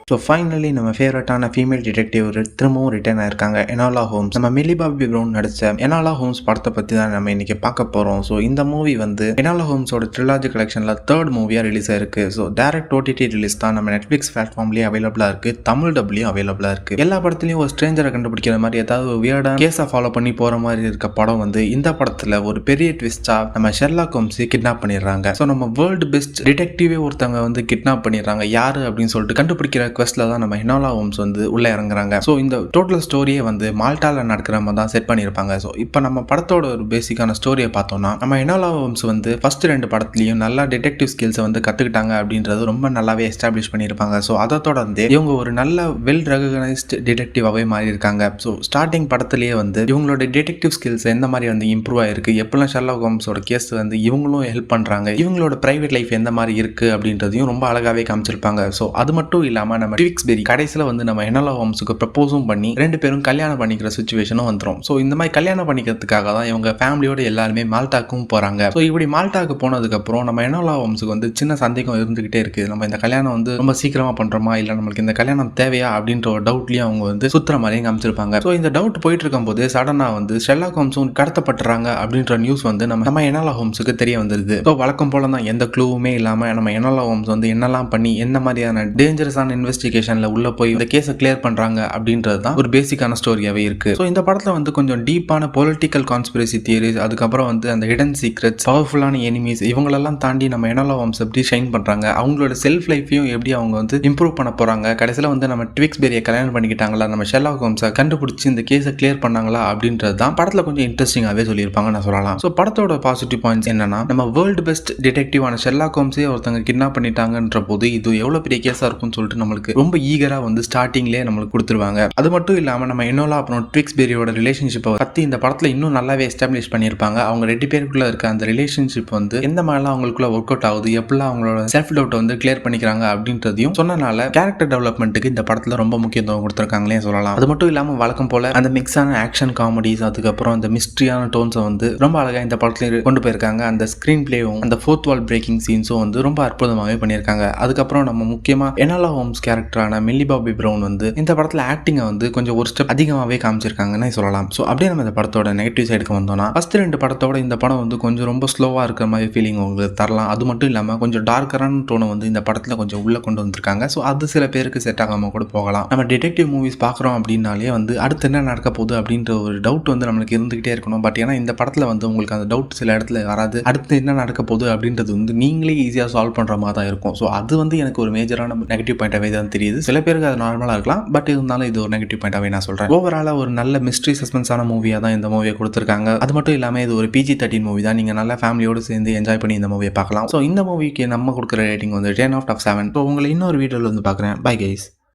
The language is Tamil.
ஸோ ஃபைனலி நம்ம ஃபேவரட்டான ஃபீமேல் டிடெக்டிவ் திரும்பவும் ரிட்டர்ன் ஆயிருக்காங்க எனோலா ஹோம்ஸ். நம்ம மில்லி பாபி ப்ரவுன் நடிச்ச எனோலா ஹோம்ஸ் படத்தை பற்றி தான் நம்ம இன்னைக்கு பார்க்க போகிறோம். ஸோ இந்த மூவி வந்து எனோலா ஹோம்ஸோட ட்ரிலாஜி கலெக்ஷனில் 3rd மூவியாக ரிலீஸ் ஆயிருக்கு. ஸோ டேரக்ட் ஓடிடி ரிலீஸ் தான் நம்ம நெட்ஃப்ளிக்ஸ் பிளாட்ஃபார்ம்லேயே அவைலபிளாக இருக்குது, தமிழ் டப்லையும் அவைலபிளாக இருக்குது. எல்லா படத்துலையும் ஒரு ஸ்ட்ரேஞ்சரை கண்டுபிடிக்கிற மாதிரி ஏதாவது ஒரு வியர்டான கேஸை ஃபாலோ பண்ணி போகிற மாதிரி இருக்க படம் வந்து இந்த படத்தில் ஒரு பெரிய ட்விஸ்டாக நம்ம ஷெர்லாக் ஹோம்ஸ் கிட்னாப் பண்ணிடுறாங்க. ஸோ நம்ம வேர்ல்டு பெஸ்ட் டிடெக்டிவே ஒருத்தவங்க வந்து கிட்னாப் பண்ணிடுறாங்க. யாரு அப்படின்னு சொல்லிட்டு கண்டுபிடிக்கிற குவெஸ்ட்ல தான் நம்ம எனோலா ஹோம்ஸ் வந்து உள்ள இறங்குறாங்க. ஸோ இந்த டோட்டல் ஸ்டோரியே வந்து மால்டால நடக்கிற மாதிரி தான் செட் பண்ணியிருப்பாங்க. ஸோ இப்போ நம்ம படத்தோட ஒரு பேசிக்கான ஸ்டோரியை பார்த்தோம்னா நம்ம எனோலா ஹோம்ஸ் வந்து ஃபர்ஸ்ட் 2 படத்துலையும் நல்லா டிடெக்டிவ் ஸ்கில்ஸை வந்து கற்றுக்கிட்டாங்க அப்படின்றது ரொம்ப நல்லாவே எஸ்டாப்ளிஷ் பண்ணியிருப்பாங்க. ஸோ அதை தொடர்ந்து இவங்க ஒரு நல்ல வெல் ரெகனைஸ்டு டிடெக்டிவாகவே மாறி இருக்காங்க. ஸோ ஸ்டார்டிங் படத்துலேயே வந்து இவங்களோட டிடெக்டிவ் ஸ்கில்ஸ் எந்த மாதிரி வந்து இம்ப்ரூவ் ஆயிருக்கு, எப்பெல்லாம் ஷெர்லாக் ஹோம்ஸோட கேஸ் வந்து இவங்களும் ஹெல்ப் பண்ணுறாங்க, இவங்களோட பிரைவேட் லைஃப் எந்த மாதிரி இருக்கு அப்படின்றதையும் ரொம்ப அழகாவே காமிச்சிருப்பாங்க. ஸோ அது மட்டும் இல்லாமல் நம்ம ட்விக்ஸ்பெரி கடைசியில் வந்து நம்ம எனோலா ஹோம்ஸுக்கு ப்ரப்போஸும் பண்ணி 2 பேரும் கல்யாணம் பண்ணிக்கிற சுச்சுவேஷனும் வந்துடும். ஸோ இந்த மாதிரி கல்யாணம் பண்ணிக்கிறதுக்காக தான் இவங்க ஃபேமிலியோட எல்லாருமே மால்டாக்கும் போகிறாங்க. ஸோ இப்படி மால்டாக்கு போனதுக்கப்புறம் நம்ம எனோலா ஹோம்ஸுக்கு வந்து சின்ன சந்தேகம் இருந்துகிட்டே இருக்கு. நம்ம இந்த கல்யாணம் வந்து ரொம்ப சீக்கிரமாக பண்ணுறோமா, இல்லை நம்மளுக்கு இந்த கல்யாணம் தேவையா அப்படின்ற ஒரு டவுட்லேயும் அவங்க வந்து சுற்றுற மாதிரியும் காமிச்சிருப்பாங்க. ஸோ இந்த டவுட் போயிட்டு இருக்கும்போது சடனாக வந்து ஷெர்லாக் ஹோம்ஸும் கடத்தப்பட்டுறாங்க அப்படின்ற நியூஸ் வந்து நம்ம எனோலா ஹோம்ஸுக்கு தெரிய வந்துருது. ஸோ வழக்கம் போல தான் எந்த க்ளூவுமே இல்லாமல் நம்ம எனோலா ஹோம்ஸ் வந்து என்னெல்லாம் பண்ணி என்ன மாதிரியான டேஞ்சரஸான இன்வெஸ்டிகேஷன்ல உள்ள போய் இந்த கேஸை கிளியர் பண்றாங்க அப்படின்றது தான் ஒரு பேசிக்கான ஸ்டோரியாவே இருக்கு. ஸோ இந்த படத்துல வந்து கொஞ்சம் டீப்பான பொலிட்டிக்கல் கான்ஸ்பிரசி தியரிஸ், அதுக்கப்புறம் வந்து அந்த ஹிடன் சீக்ரெட்ஸ், பவர்ஃபுல்லான எனிமீஸ் இவங்களெல்லாம் தாண்டி நம்ம எனோலா ஹோம்ஸ் எப்படி ஷைன் பண்றாங்க, அவங்களோட செல்ஃப் லைஃபையும் எப்படி அவங்க வந்து இம்ப்ரூவ் பண்ண போறாங்க, கடைசியில் வந்து நம்ம ட்விக்ஸ்பெரியை கல்யாணம் பண்ணிக்கிட்டாங்களா, நம்ம ஷெர்லாக் ஹோம்ஸை கண்டுபிடிச்சி இந்த கேஸை கிளியர் பண்ணாங்களா அப்படின்றது தான் படத்துல கொஞ்சம் இன்ட்ரெஸ்டிங்காகவே சொல்லியிருப்பாங்க நான் சொல்லலாம். ஸோ படத்தோட பாசிட்டிவ் பாயிண்ட்ஸ் என்னன்னா நம்ம வேர்ல்டு பெஸ்ட் டிடெக்டிவான ஷெர்லாக் ஹோம்ஸே ஒருத்தங்க கிட்னாப் பண்ணிட்டாங்கன்ற போது இது எவ்வளவு பெரிய கேஸா இருக்கும்னு சொல்லிட்டு நம்மளுக்கு ரொம்ப ஈகரா வந்து ஸ்டார்டிங்லேயே நம்மளுக்கு கொடுத்துருவாங்க. அது மட்டும் இல்லாமல் நம்ம எனோலா அப்புறம் ட்விக்ஸ்பெரியோட ரிலேஷன்ஷிப்பை பற்றி இந்த படத்தில் இன்னும் நல்லாவே எஸ்டாப்ளிஷ் பண்ணியிருப்பாங்க. அவங்க 2 பேருக்குள்ள இருக்க அந்த ரிலேஷன்ஷிப் வந்து எந்த மாதிரிலாம் அவங்களுக்குள்ள ஒர்க் அவுட் ஆகுது, எப்படிலாம் அவங்களோட செல்ஃப் டவுட்டை வந்து கிளியர் பண்ணிக்கிறாங்க அப்படின்றதையும் சொன்னனால கேரக்டர் டெவலப்மெண்ட்டுக்கு இந்த படத்தில் ரொம்ப முக்கியத்துவம் கொடுத்துருக்காங்களே சொல்லலாம். அது மட்டும் இல்லாமல் வழக்கம் போல அந்த மிக்ஸான ஆக்ஷன் காமெடிஸ், அதுக்கப்புறம் அந்த மிஸ்ட்ரியான டோன்ஸை வந்து ரொம்ப அழகாக இந்த படத்தில் கொண்டு போயிருக்காங்க. அந்த ஸ்க்ரீன் பிளேவும் அந்த 4th வால் பிரேக்கிங் சீன்ஸும் வந்து ரொம்ப அற்புதமாகவே பண்ணியிருக்காங்க. அதுக்கப்புறம் நம்ம முக்கியமாக Enola Holmes கேரக்டரான milli Bobby brown வந்து இந்த படத்தில் ஆக்டிங்கை வந்து கொஞ்சம் ஒரு ஸ்டெப் அதிகமாகவே காமிச்சிருக்காங்கன்னு சொல்லலாம். ஸோ அப்படியே நம்ம இந்த படத்தோட நெகட்டிவ் சைடுக்கு வந்தோம்னா ஃபர்ஸ்ட் 2 படத்தோட இந்த படம் வந்து கொஞ்சம் ரொம்ப ஸ்லோவாக இருக்கிற மாதிரி ஃபீலிங் உங்களுக்கு தரலாம். அது மட்டும் இல்லாமல் கொஞ்சம் டார்க்கரான டோனை வந்து இந்த படத்தில் கொஞ்சம் உள்ளே கொண்டு வந்திருக்காங்க. ஸோ அது சில பேருக்கு செட் ஆகாமல் கூட போகலாம். நம்ம டிடெக்டிவ் மூவிஸ் பார்க்குறோம் அப்படின்னாலே வந்து அடுத்து என்ன நடக்க போகுது அப்படின்ற ஒரு டவுட் வந்து நம்மளுக்கு இருந்துகிட்டே இருக்கணும். பட் ஏன்னா இந்த படத்தில் வந்து உங்களுக்கு அந்த டவுட் சில இடத்துல வராது. அடுத்து என்ன நடக்க போகுது அப்படின்றது வந்து நீங்களே ஈஸியாக சால்வ் பண்ணுற மாதிரி தான் இருக்கும். ஸோ அது வந்து எனக்கு ஒரு மேஜரான நெகட்டிவ் பாயிண்டாகவே தான் தெரியுது. சில பேருக்கு அது நார்மலாக இருக்கலாம், பட் இருந்தாலும் இது ஒரு நெகட்டிவ் பாயிண்டாகவே நான் சொல்கிறேன். ஓவராலாக ஒரு நல்ல மிஸ்ட்ரி சஸ்பென்ஸான மூவியாக தான் இந்த மூவியை கொடுத்துருக்காங்க. அது மட்டும் இல்லாமல் இது ஒரு PG-13 மூவி தான். நீங்கள் நல்லா ஃபேமிலியோடு சேர்ந்து என்ஜாய் பண்ணி இந்த மூவியை பார்க்கலாம். ஸோ இந்த மூவிக்கு நம்ம கொடுக்குற ரேட்டிங் வந்து 10 out of 7. ஸோ உங்களை இன்னொரு வீடியோவில் வந்து பார்க்குறேன். Bye guys.